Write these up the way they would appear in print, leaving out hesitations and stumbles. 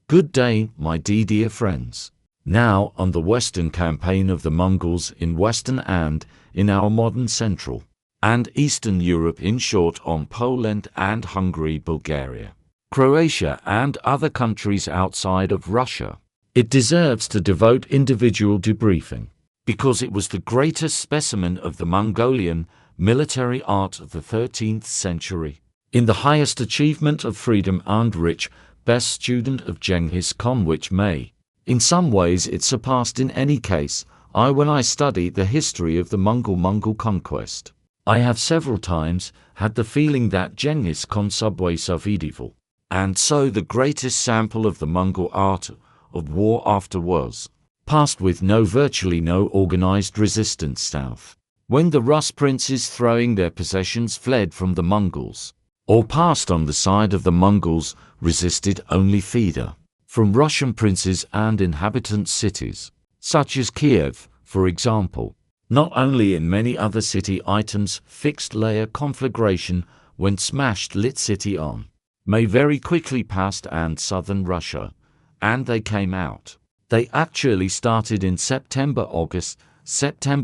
Good day, my dear friends. Now on the Western campaign of the Mongols in Western and, in our modern Central and Eastern Europe, in short on Poland and Hungary, Bulgaria, Croatia and other countries outside of Russia. It deserves to devote individual debriefing, because it was the greatest specimen of the Mongolian military art of the 13th century. In the highest achievement of freedom and rich, best student of Genghis Khan, which may, in some ways it surpassed in any case, when I study the history of the Mongol conquest. I have several times had the feeling that Genghis Khan subversive evil, and so the greatest sample of the Mongol art of war after was passed with virtually no organized resistance south, when the Rus princes throwing their possessions fled from the Mongols, or passed on the side of the Mongols, resisted only fear from Russian princes and inhabitant cities, such as Kiev, for example. Not only in many other city items, fixed layer conflagration when smashed lit city on, may very quickly passed and southern Russia, and they came out. They actually started in September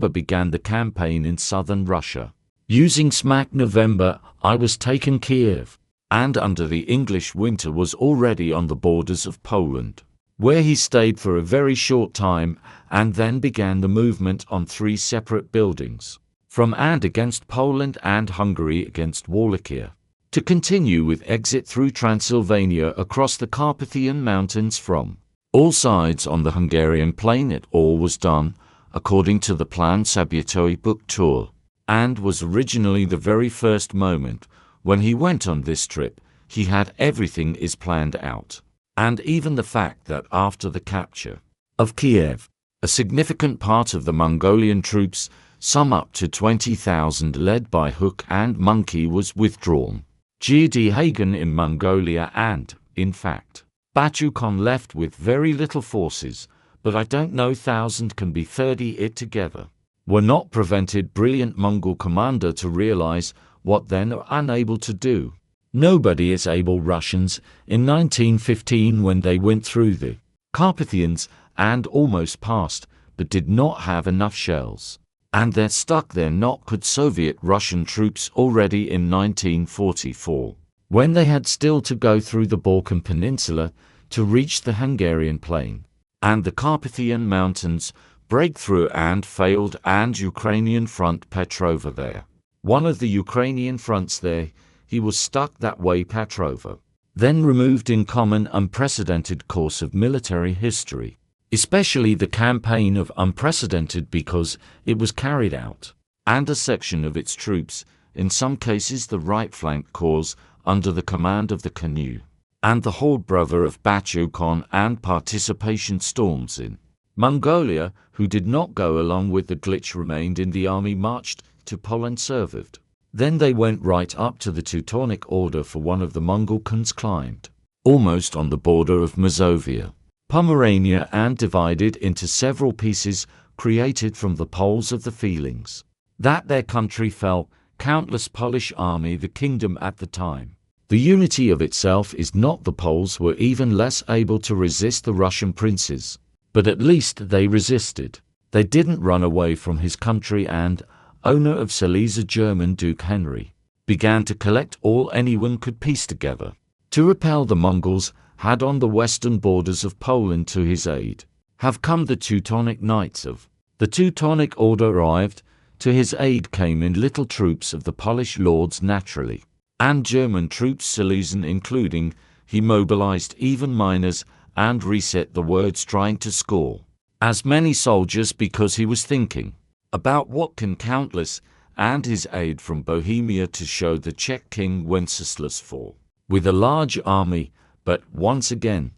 began the campaign in southern Russia. Using smack November, I was taken Kiev, and under the English winter was already on the borders of Poland, where he stayed for a very short time, and then began the movement on 3 separate buildings, from and against Poland and Hungary against Wallachia, to continue with exit through Transylvania across the Carpathian Mountains from all sides on the Hungarian plain. It all was done according to the plan Sabiatoy book tour, and was originally the very first moment when he went on this trip. He had everything is planned out, and even the fact that after the capture of Kiev, a significant part of the Mongolian troops, some up to 20,000 led by Hook and Monkey, was withdrawn. Hagen in Mongolia and, in fact, Batu Khan left with very little forces, but I don't know 1,000 can be 30 it together, were not prevented brilliant Mongol commander to realize what then are unable to do. Nobody is able. Russians in 1915 when they went through the Carpathians and almost passed, but did not have enough shells, and they're stuck there. Not could Soviet Russian troops already in 1944, when they had still to go through the Balkan Peninsula to reach the Hungarian plain and the Carpathian Mountains, break through and failed, and Ukrainian front Petrova there. One of the Ukrainian fronts there, he was stuck that way. Petrova then removed in common unprecedented course of military history, especially the campaign of unprecedented because it was carried out, and a section of its troops, in some cases the right flank corps, under the command of the Canoe, and the whole brother of Batu Khan, and participation storms in Mongolia, who did not go along with the glitch, remained in the army, marched to Poland, served. Then they went right up to the Teutonic Order, for one of the Mongol Khans climbed almost on the border of Mazovia, Pomerania, and divided into several pieces, created from the poles of the feelings that their country fell. Countless Polish army, the kingdom at the time. The unity of itself is not. The Poles were even less able to resist the Russian princes, but at least they resisted. They didn't run away from his country, and owner of Silesia, German Duke Henry, began to collect all anyone could piece together to repel the Mongols. Had on the western borders of Poland to his aid have come the Teutonic Knights of the Teutonic Order. Arrived to his aid came in little troops of the Polish lords naturally, and German troops, Silesian including. He mobilized even miners and reset the words, trying to score as many soldiers because he was thinking about what can countless, and his aid from Bohemia to show the Czech king Wenceslas fall with a large army. But once again,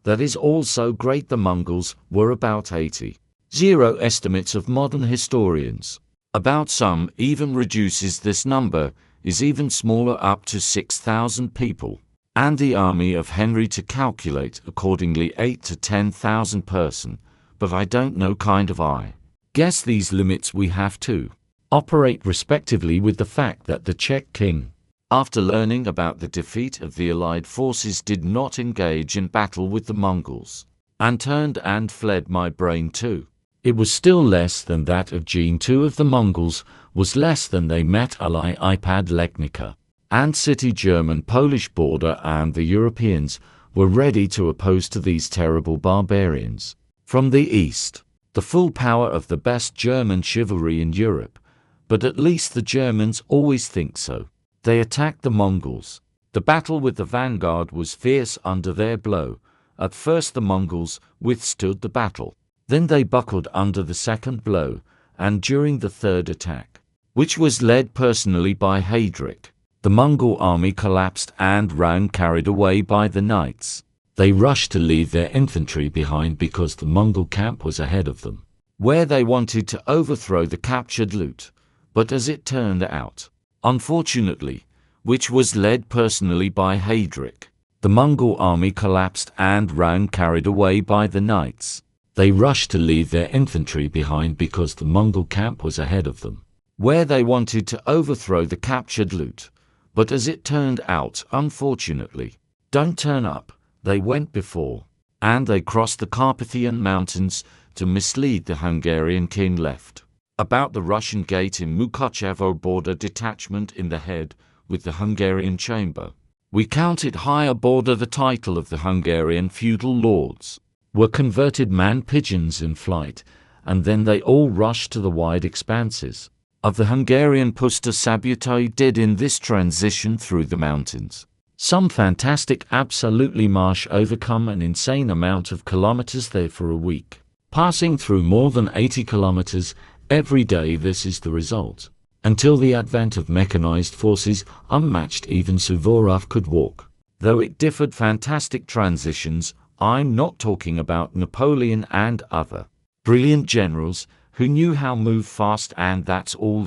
that is also great. The Mongols were about 80. Zero estimates of modern historians. About some even reduces this number, is even smaller, up to 6,000 people. And the army of Henry to calculate accordingly 8 to 10,000 person. But I don't know, I guess these limits we have to operate respectively with the fact that the Czech king after learning about the defeat of the Allied forces, did not engage in battle with the Mongols, and turned and fled. My brain too. It was still less than that of Gene. 2 of the Mongols was less than they met ally iPad Legnica, and city German-Polish border, and the Europeans were ready to oppose to these terrible barbarians. From the east, the full power of the best German chivalry in Europe, but at least the Germans always think so. They attacked the Mongols. The battle with the vanguard was fierce under their blow. At first the Mongols withstood the battle. Then they buckled under the second blow, and during the third attack, which was led personally by Heydrich, the Mongol army collapsed and ran, carried away by the knights. They rushed to leave their infantry behind because the Mongol camp was ahead of them, where they wanted to overthrow the captured loot. But as it turned out, unfortunately, which was led personally by Heydrich, the Mongol army collapsed and ran, carried away by the knights. They rushed to leave their infantry behind because the Mongol camp was ahead of them, where they wanted to overthrow the captured loot. But as it turned out, unfortunately, don't turn up, they went before, and they crossed the Carpathian Mountains to mislead the Hungarian king. Left about the Russian gate in Mukachevo border detachment in the head with the Hungarian chamber. We counted higher border. The title of the Hungarian feudal lords were converted man-pigeons in flight, and then they all rushed to the wide expanses of the Hungarian Puszta Szabadtai did in this transition through the mountains. Some fantastic, absolutely marsh, overcome an insane amount of kilometers there for a week, passing through more than 80 kilometers every day. This is the result. Until the advent of mechanized forces, unmatched, even Suvorov could walk. Though it differed, fantastic transitions. I'm not talking about Napoleon and other brilliant generals who knew how move fast, and that's all.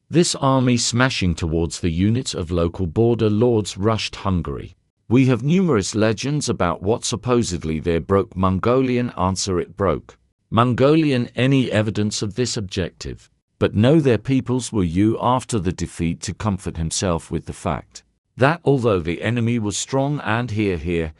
This army smashing towards the units of local border lords rushed Hungary. We have numerous legends about what supposedly there broke Mongolian. Answer: it broke Mongolian. Any evidence of this objective? But no, their peoples were you after the defeat to comfort himself with the fact that although the enemy was strong, and here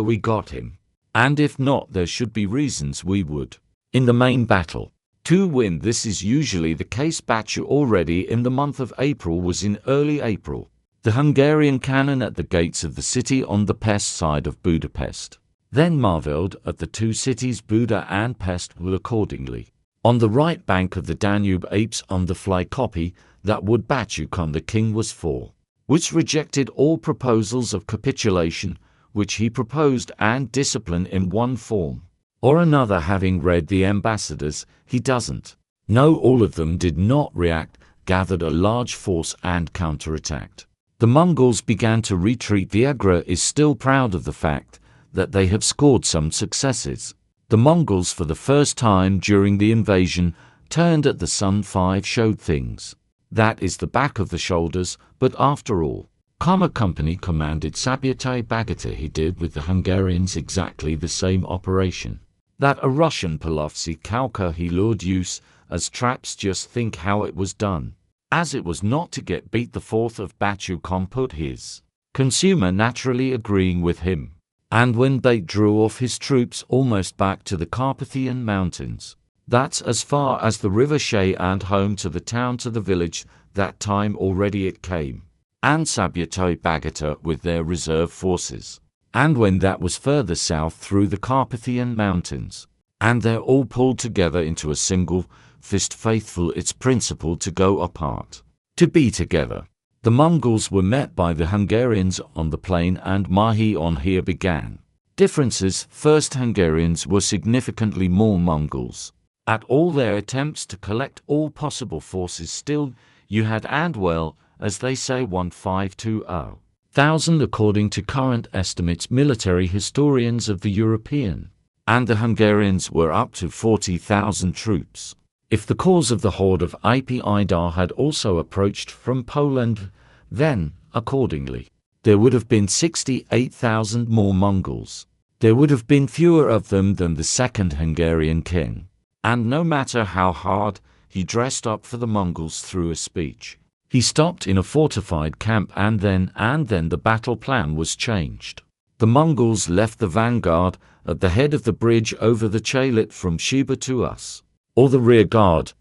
we got him, and if not, there should be reasons we would, in the main battle, to win. This is usually the case. Batu already in the month of April was in early April. The Hungarian cannon at the gates of the city on the Pest side of Budapest then marveled at the two cities, Buda and Pest, will accordingly on the right bank of the Danube. Apes on the fly copy that would Batu come the king was for, which rejected all proposals of capitulation which he proposed, and discipline in one form or another. Having read the ambassadors, he doesn't know all of them did not react, gathered a large force and counterattacked. The Mongols began to retreat. Viagra is still proud of the fact that they have scored some successes. The Mongols, for the first time during the invasion, turned at the Sun 5, showed things. That is the back of the shoulders, but after all, Kama Company commanded Szabadtai Bagata. He did with the Hungarians exactly the same operation that a Russian Polovtsi Kauka he lured use as traps. Just think how it was done. As it was not to get beat, the 4th of Batu put his consumer naturally agreeing with him. And when they drew off his troops almost back to the Carpathian Mountains, that's as far as the River Shea and home to the town, to the village, that time already it came, and Szabadtai Bagata with their reserve forces. And when that was further south through the Carpathian Mountains, and they're all pulled together into a single fist, faithful its principle to go apart, to be together. The Mongols were met by the Hungarians on the plain, and Mohi on here began. Differences: first, Hungarians were significantly more Mongols. At all their attempts to collect all possible forces, still you had, and well, as they say, 1,520,000 according to current estimates, military historians of the European, and the Hungarians were up to 40,000 troops. If the cause of the horde of Ipidar had also approached from Poland, then, accordingly, there would have been 68,000 more Mongols. There would have been fewer of them than the second Hungarian king. And no matter how hard he dressed up for the Mongols through a speech, He stopped in a fortified camp and then the battle plan was changed. The Mongols left the vanguard at the head of the bridge over the Chalet from Shiba to us, or the rear guard,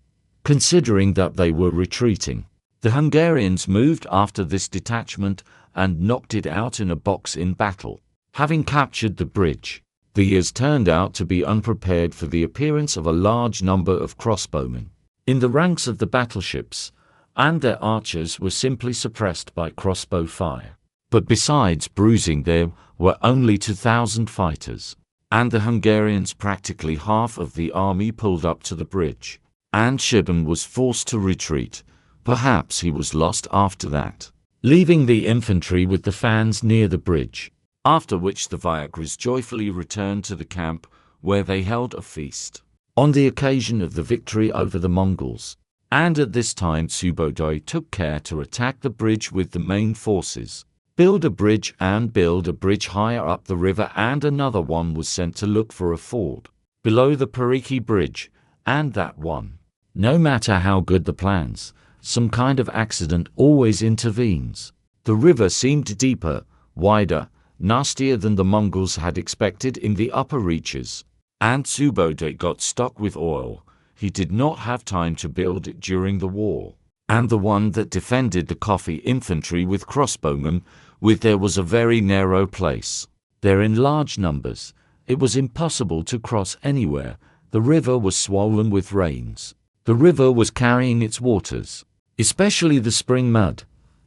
considering that they were retreating. The Hungarians moved after this detachment and knocked it out in a box in battle. Having captured the bridge, the years turned out to be unprepared for the appearance of a large number of crossbowmen in the ranks of the battleships, and their archers were simply suppressed by crossbow fire. But besides bruising, there were only 2,000 fighters, and the Hungarians practically half of the army pulled up to the bridge, and Shiban was forced to retreat. Perhaps he was lost after that, leaving the infantry with the fans near the bridge, after which the Viagras joyfully returned to the camp, where they held a feast on the occasion of the victory over the Mongols. And at this time Subotai took care to attack the bridge with the main forces, build a bridge higher up the river, and another one was sent to look for a ford below the Pariki bridge, and that one, no matter how good the plans, some kind of accident always intervenes. The river seemed deeper, wider, nastier than the Mongols had expected in the upper reaches, and Subotai got stuck with oil. He did not have time to build it during the war, and the one that defended the coffee infantry with crossbowmen there was a very narrow place. There in large numbers, it was impossible to cross anywhere. The river was swollen with rains. The river was carrying its waters, especially the spring mud,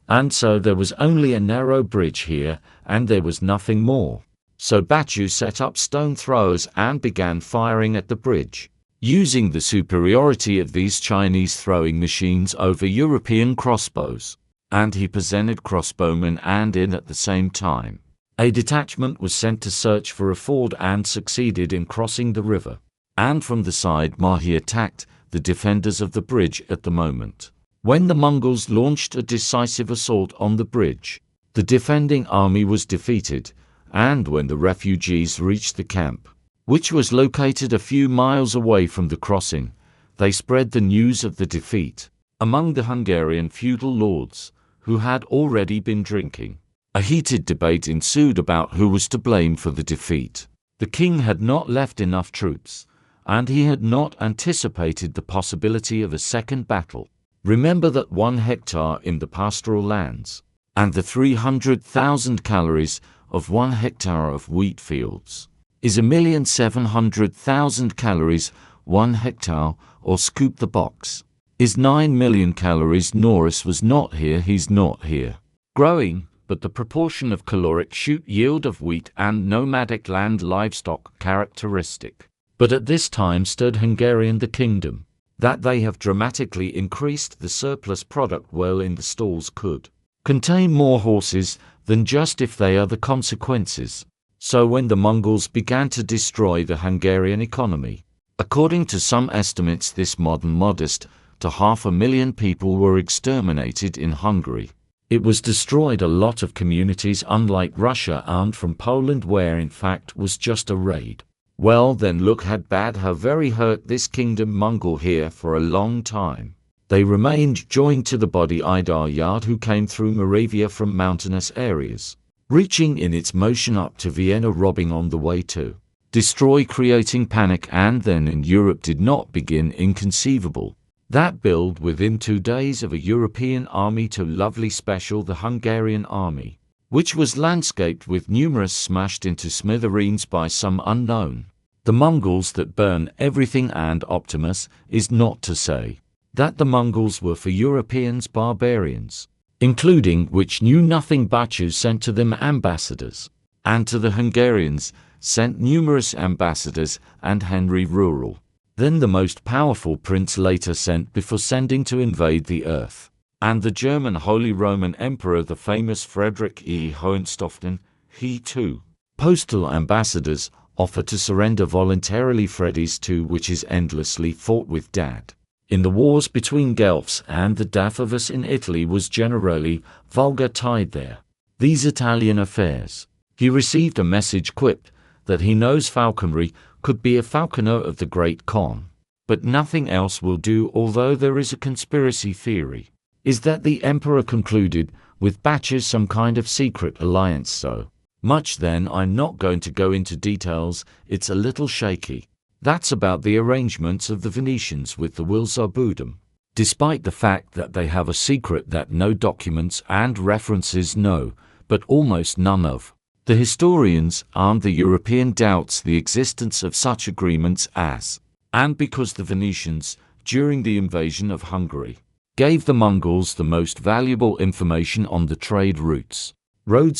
and so there was only a narrow bridge here, and there was nothing more. So Batu set up stone throwers and began firing at the bridge, using the superiority of these Chinese throwing machines over European crossbows. And he presented crossbowmen, and at the same time, a detachment was sent to search for a ford and succeeded in crossing the river. And from the side Mohi attacked the defenders of the bridge at the moment when the Mongols launched a decisive assault on the bridge. The defending army was defeated, and when the refugees reached the camp, which was located a few miles away from the crossing, they spread the news of the defeat among the Hungarian feudal lords, who had already been drinking. A heated debate ensued about who was to blame for the defeat. The king had not left enough troops, and he had not anticipated the possibility of a second battle. Remember that 1 hectare in the pastoral lands, and the 300,000 calories of 1 hectare of wheat fields, is 1,700,000 calories. 1 hectare, or scoop the box, is 9 million calories. Norris was not here, he's not here. Growing, but the proportion of caloric shoot yield of wheat and nomadic land livestock characteristic. But at this time stood Hungarian the kingdom, that they have dramatically increased the surplus product well in the stalls could contain more horses than just if they are the consequences. So when the Mongols began to destroy the Hungarian economy, according to some estimates this modest to 500,000 people were exterminated in Hungary. It was destroyed a lot of communities, unlike Russia and from Poland, where in fact was just a raid. Well then, look had bad how very hurt this kingdom Mongol here for a long time. They remained joined to the body Idar Yard, who came through Moravia from mountainous areas, reaching in its motion up to Vienna, robbing on the way to destroy, creating panic, and then in Europe did not begin. Inconceivable. That build within 2 days of a European army to lovely special the Hungarian army, which was landscaped with numerous smashed into smithereens by some unknown. The Mongols that burn everything, and Optimus is not to say that the Mongols were for Europeans barbarians, including which knew nothing. Batu sent to them ambassadors, and to the Hungarians sent numerous ambassadors, and Henry Rural, then the most powerful prince, later sent before sending to invade the earth. And the German Holy Roman Emperor, the famous Frederick E. Hohenstaufen, he too, postal ambassadors, offered to surrender voluntarily. Freddy's too, which is endlessly fought with Dad. In the wars between Guelphs and the Daffovus in Italy was generally vulgar tied there. These Italian affairs. He received a message quipped that he knows falconry, could be a falconer of the Great Khan, but nothing else will do, although there is a conspiracy theory is that the emperor concluded with Batu some kind of secret alliance. So much then I'm not going to go into details, it's a little shaky. That's about the arrangements of the Venetians with the Wilzabudum, despite the fact that they have a secret that no documents and references know, but almost none of the historians and the European doubts the existence of such agreements as, and because the Venetians, during the invasion of Hungary, gave the Mongols the most valuable information on the trade roads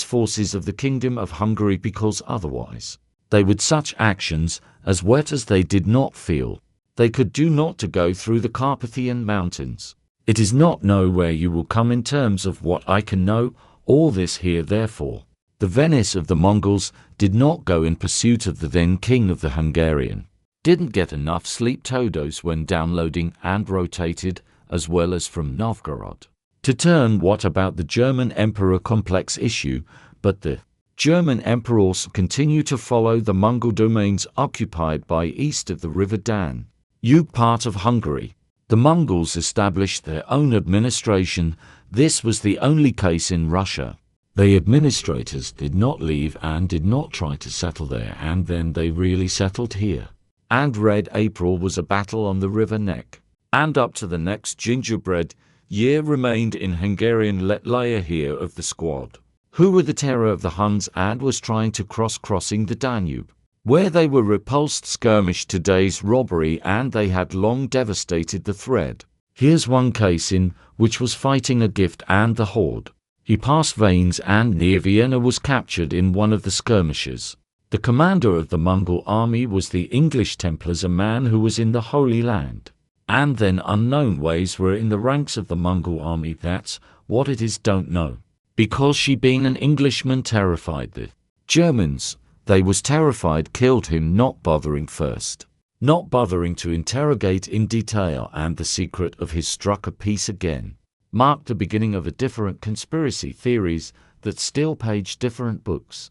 forces of the Kingdom of Hungary, because otherwise they would such actions as wet as they did not feel they could do not to go through the Carpathian Mountains. It is not know where you will come in terms of what I can know, all this here therefore. The Venice of the Mongols did not go in pursuit of the then king of the Hungarian, didn't get enough sleep Todos when downloading and rotated, as well as from Novgorod, to turn what about the German emperor complex issue, but the German emperors continue to follow the Mongol domains occupied by east of the river Danube, part of Hungary. The Mongols established their own administration. This was the only case in Russia. The administrators did not leave and did not try to settle there, and then they really settled here. And Red April was a battle on the river Neck, and up to the next gingerbread year remained in Hungarian Letlia here of the squad, who were the terror of the Huns and was trying to crossing the Danube, where they were repulsed skirmish to day's robbery, and they had long devastated the thread. Here's one case in which was fighting a gift and the horde. He passed Vanes and near Vienna was captured in one of the skirmishes. The commander of the Mongol army was the English Templars, a man who was in the Holy Land, and then unknown ways were in the ranks of the Mongol army. That's what it is, don't know. Because she being an Englishman terrified the Germans, they was terrified, killed him, not bothering to interrogate in detail, and the secret of his struck a piece again, marked the beginning of a different conspiracy theories that still page different books.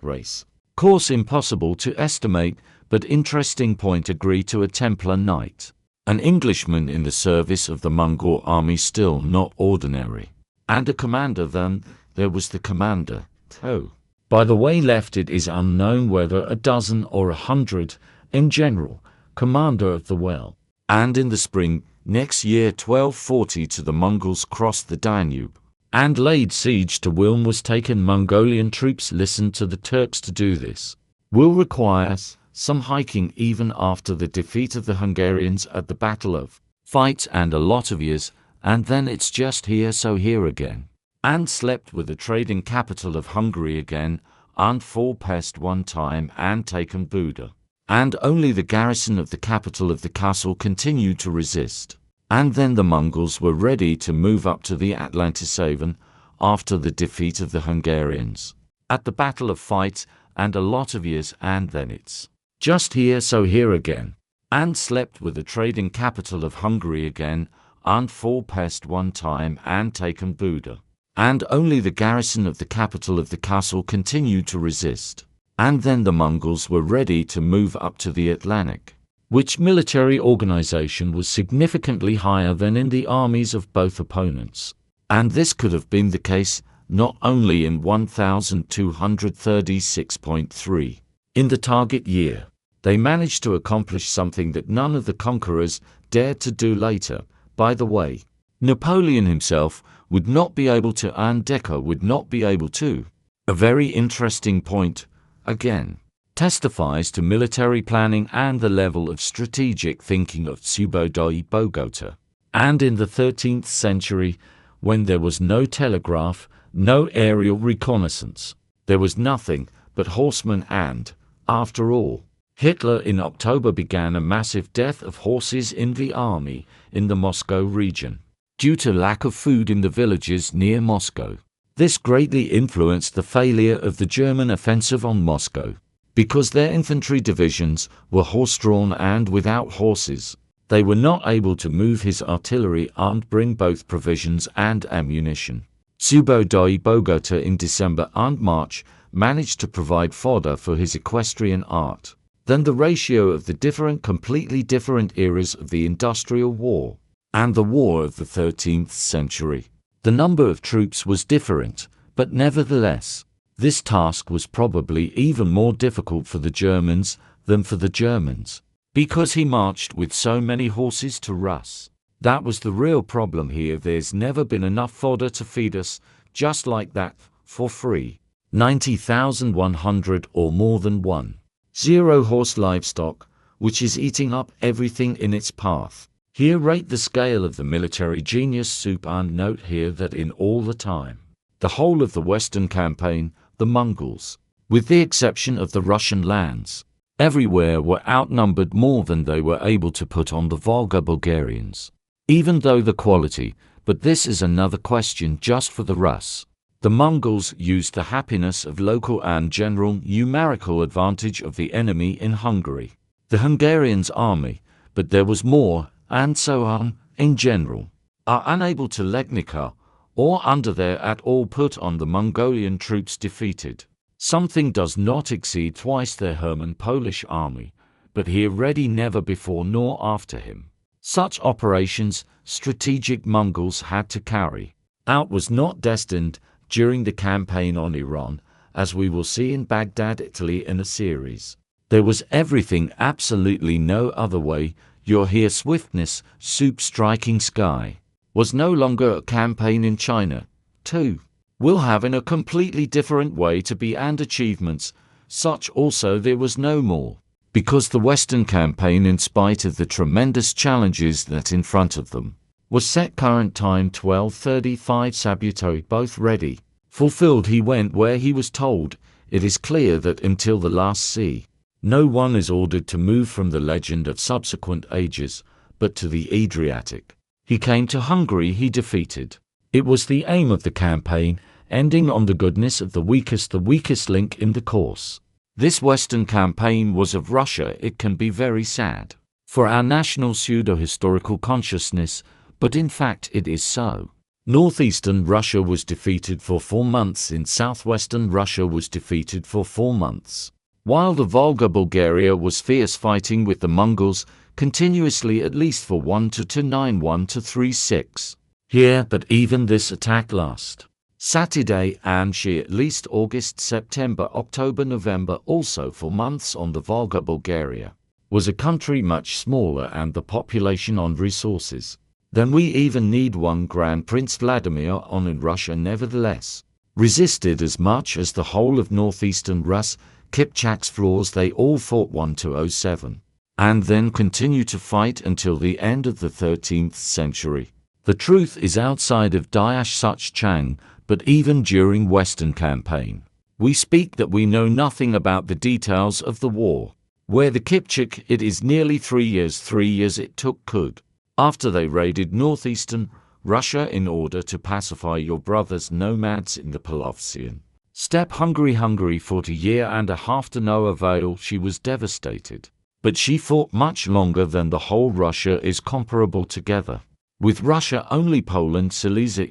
Race. Course impossible to estimate, but interesting point. Agree to a Templar knight, an Englishman in the service of the Mongol army, still not ordinary, and a commander. Then there was the commander. Oh, by the way, left it is unknown whether a dozen or 100, in general, commander of the well. And in the spring next year 1240 to the Mongols crossed the Danube and laid siege to Wilm was taken. Mongolian troops listened to the Turks. To do this will require some hiking even after the defeat of the Hungarians at the Battle of Fight, and a lot of years, and then it's just here so here again, and slept with the trading capital of Hungary again, and fall pest one time and taken Buda. And only the garrison of the capital of the castle continued to resist. And then the Mongols were ready to move up to the Atlantishaven after the defeat of the Hungarians at the Battle of Fight, and a lot of years, and then it's just here so here again, and slept with the trading capital of Hungary again, and fall pest one time and taken Buda. And only the garrison of the capital of the castle continued to resist. And then the Mongols were ready to move up to the Atlantic, which military organization was significantly higher than in the armies of both opponents. And this could have been the case not only in 1236.3. In the target year, they managed to accomplish something that none of the conquerors dared to do later. By the way, Napoleon himself would not be able to, and Decker would not be able to. A very interesting point, again, testifies to military planning and the level of strategic thinking of Subodai Bogota. And in the 13th century, when there was no telegraph, no aerial reconnaissance, there was nothing but horsemen, and, after all, Hitler in October began a massive death of horses in the army in the Moscow region, due to lack of food in the villages near Moscow. This greatly influenced the failure of the German offensive on Moscow, because their infantry divisions were horse-drawn and without horses. They were not able to move his artillery and bring both provisions and ammunition. Subodai Bogota in December and March managed to provide fodder for his equestrian art. than the ratio of the completely different eras of the Industrial War and the War of the 13th century. The number of troops was different, but nevertheless, this task was probably even more difficult for the Germans than for the Germans, because he marched with so many horses to Rus. That was the real problem here. There's never been enough fodder to feed us, just like that, for free. 90,100 or more than 1,000 horse livestock, which is eating up everything in its path. Here rate the scale of the military genius soup, and note here that in all the time, the whole of the Western campaign, the Mongols, with the exception of the Russian lands, everywhere were outnumbered more than they were able to put on the Volga Bulgarians. Even though the quality, but this is another question just for the Rus. The Mongols used the happiness of local and general numerical advantage of the enemy in Hungary, the Hungarians' army, but there was more, and so on, in general, are unable to Legnica, or under there at all put on the Mongolian troops defeated. Something does not exceed twice their Herman Polish army, but here ready never before nor after him. Such operations strategic Mongols had to carry out was not destined during the campaign on Iran, as we will see in Baghdad, Italy in a series. There was everything, absolutely no other way. Your here swiftness, soup striking sky, was no longer a campaign in China, too. Will have in a completely different way to be, and achievements, such also there was no more. Because the Western campaign, in spite of the tremendous challenges that in front of them, was set current time 12:35 Sajó, both ready, fulfilled. He went where he was told. It is clear that until the last sea, no one is ordered to move from the legend of subsequent ages, but to the Adriatic. He came to Hungary, he defeated. It was the aim of the campaign, ending on the goodness of the weakest link in the course. This Western campaign was of Russia. It can be very sad for our national pseudo-historical consciousness, but in fact it is so. Northeastern Russia was defeated for 4 months. In southwestern Russia was defeated for 4 months. While the Volga Bulgaria was fierce fighting with the Mongols continuously, at least for 1-291 to 36. Here, but even this attack last Saturday and she at least August, September, October, November, also for months on the Volga Bulgaria, was a country much smaller and the population on resources than we even need one. Grand Prince Vladimir on in Russia nevertheless resisted as much as the whole of northeastern Rus, Kipchak's floors. They all fought 1-07 and then continued to fight until the end of the 13th century. The truth is outside of Chang, but even during Western campaign, we speak that we know nothing about the details of the war. Where the Kipchak, it is nearly 3 years it took could, after they raided northeastern Russia in order to pacify your brothers nomads in the Polovtsian steppe. Hungary fought 1.5 years to no avail. She was devastated, but she fought much longer than the whole Russia is comparable together. With Russia only Poland, Silesia,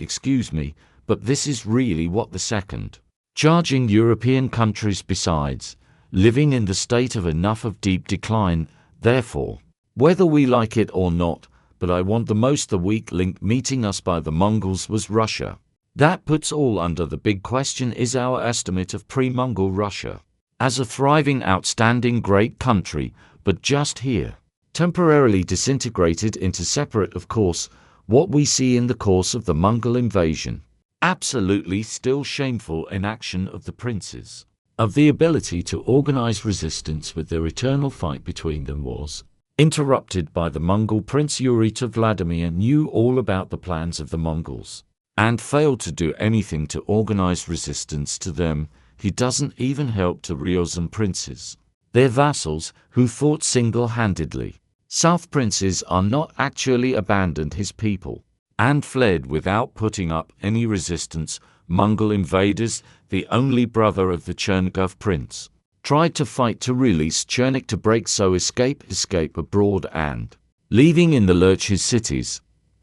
but this is really what the second charging European countries, besides living in the state of enough of deep decline. Therefore, whether we like it or not, but I want the most, the weak link meeting us by the Mongols was Russia. That puts all under the big question is our estimate of pre-Mongol Russia as a thriving, outstanding, great country, but just here, temporarily disintegrated into separate, of course, what we see in the course of the Mongol invasion. Absolutely still shameful inaction of the princes, of the ability to organize resistance with their eternal fight between them was interrupted by the Mongol Prince Yuri. Vladimir knew all about the plans of the Mongols and failed to do anything to organize resistance to them. He doesn't even help to Ryazan princes, their vassals, who fought single-handedly. South princes are not actually abandoned his people and fled without putting up any resistance. Mongol invaders, the only brother of the Chernigov prince, tried to fight to release Chernik to break, so escape abroad and leaving in the lurch his cities.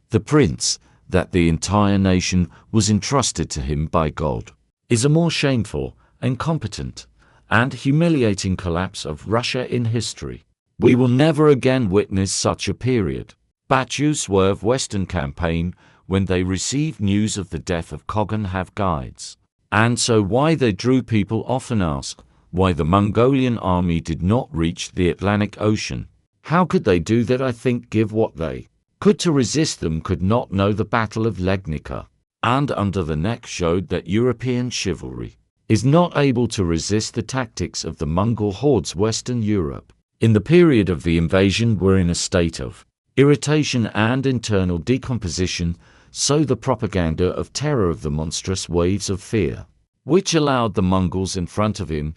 The prince, that the entire nation was entrusted to him by God, is a more shameful, incompetent, and humiliating collapse of Russia in history. We will never again witness such a period. Batu swerved Western campaign when they received news of the death of Kogan have guides. And so why they drew people often ask, why the Mongolian army did not reach the Atlantic Ocean. How could they do that? I think give what they could to resist them could not know the Battle of Legnica, and under the neck showed that European chivalry is not able to resist the tactics of the Mongol hordes. Western Europe, in the period of the invasion, were in a state of irritation and internal decomposition, so the propaganda of terror of the monstrous waves of fear, which allowed the Mongols in front of him,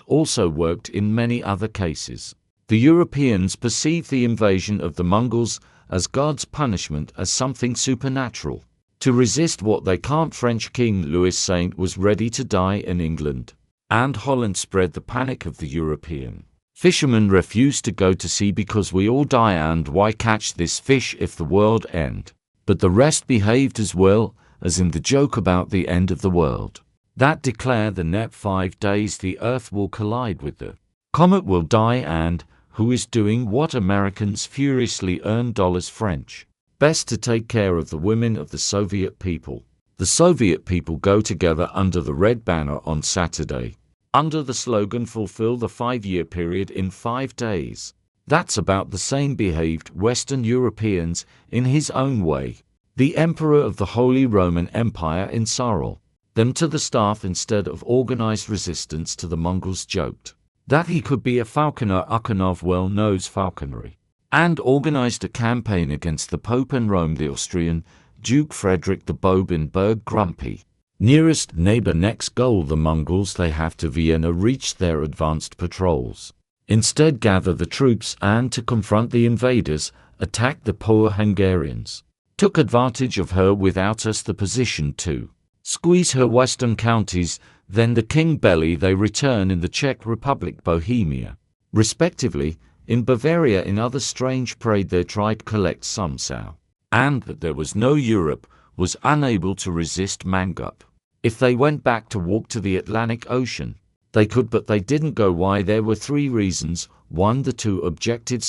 also worked in many other cases. The Europeans perceived the invasion of the Mongols as God's punishment, as something supernatural. To resist what they can't. French King Louis Saint was ready to die in England, and Holland spread the panic of the European fishermen refused to go to sea because we all die, and why catch this fish if the world end? But the rest behaved as well, as in the joke about the end of the world, that declare the net 5 days the earth will collide with the comet will die, and who is doing what? Americans furiously earn dollars. French best to take care of the women of the Soviet people. The Soviet people go together under the red banner on Saturday, under the slogan fulfill the 5-year period in 5 days. That's about the same behaved Western Europeans in his own way. The Emperor of the Holy Roman Empire in Sajó them to the staff instead of organized resistance to the Mongols, joked that he could be a falconer. Ukhanov well knows falconry, and organized a campaign against the Pope and Rome. The Austrian Duke Frederick the Bourbonberg grumpy nearest neighbor. Next goal the Mongols they have to Vienna reach their advanced patrols. Instead gather the troops and to confront the invaders, attack the poor Hungarians. Took advantage of her without us the position to squeeze her western counties. Then the King Belly they return in the Czech Republic, Bohemia, respectively. In Bavaria in other strange parade they tried collect some sow, and that there was no Europe was unable to resist Mangup. If they went back to walk to the Atlantic Ocean, they could, but they didn't go. Why? There were 3 reasons. 1. The 2 objective.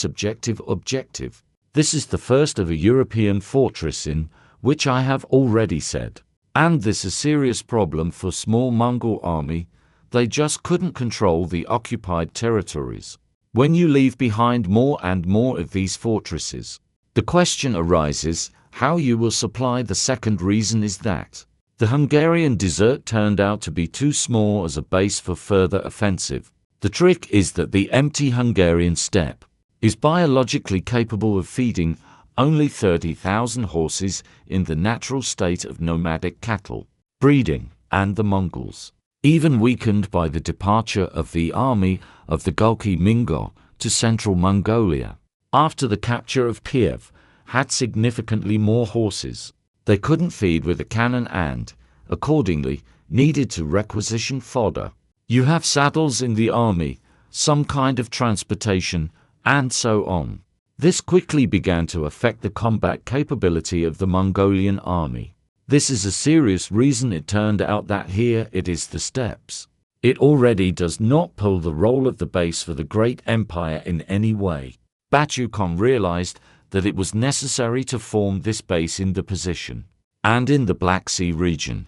This is the first of a European fortress in, which I have already said. And this a serious problem for small Mongol army. They just couldn't control the occupied territories. When you leave behind more and more of these fortresses, the question arises how you will supply. The second reason is that the Hungarian desert turned out to be too small as a base for further offensive. The trick is that the empty Hungarian steppe is biologically capable of feeding only 30,000 horses in the natural state of nomadic cattle breeding, and the Mongols, even weakened by the departure of the army of the Gulki Mongol to central Mongolia after the capture of Kiev, had significantly more horses. They couldn't feed with a cannon and, accordingly, needed to requisition fodder. You have saddles in the army, some kind of transportation, and so on. This quickly began to affect the combat capability of the Mongolian army. This is a serious reason. It turned out that here it is the steppes. It already does not pull the role of the base for the great empire in any way. Batu Khan realized that it was necessary to form this base in the position and in the Black Sea region.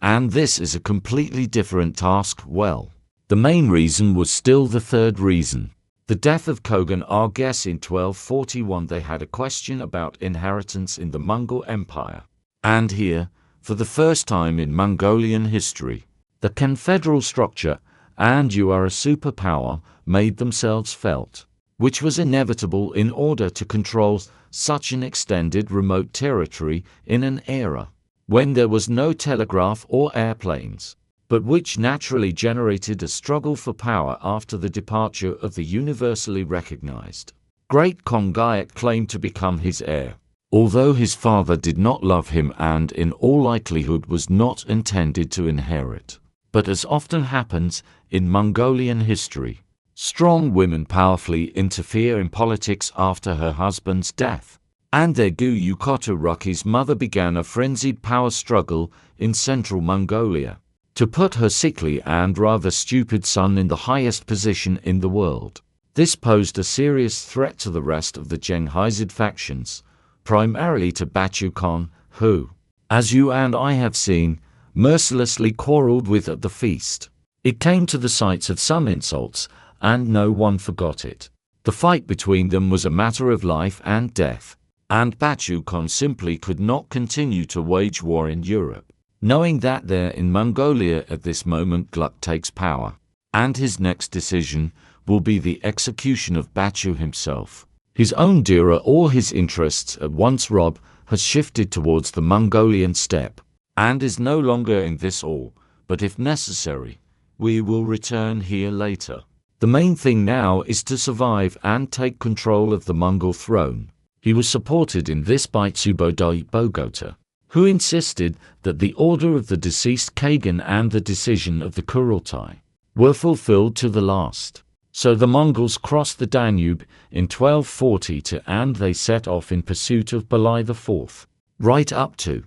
And this is a completely different task. Well, the main reason was still the third reason. The death of Kogan Arges in 1241. They had a question about inheritance in the Mongol Empire. And here, for the first time in Mongolian history, the confederal structure, and you are a superpower, made themselves felt, which was inevitable in order to control such an extended remote territory in an era when there was no telegraph or airplanes, but which naturally generated a struggle for power after the departure of the universally recognized great Kongayat claimed to become his heir, although his father did not love him and in all likelihood was not intended to inherit. But as often happens in Mongolian history, strong women powerfully interfere in politics after her husband's death, and their Guyukota Ruki's mother began a frenzied power struggle in central Mongolia. to put her sickly and rather stupid son in the highest position in the world. This posed a serious threat to the rest of the Genghizid factions, primarily to Batu Khan, who, as you and I have seen, mercilessly quarreled with at the feast. It came to the sights of some insults, and no one forgot it. The fight between them was a matter of life and death, and Batu Khan simply could not continue to wage war in Europe, knowing that there in Mongolia at this moment Gluck takes power, and his next decision will be the execution of Batu himself. His own Dira or his interests at once Rob has shifted towards the Mongolian steppe, and is no longer in this all, but if necessary, we will return here later. The main thing now is to survive and take control of the Mongol throne. He was supported in this by Tsubodai Bogota, who insisted that the order of the deceased Kagan and the decision of the Kurultai were fulfilled to the last. So the Mongols crossed the Danube in 1240 and they set off in pursuit of Balai IV, right up to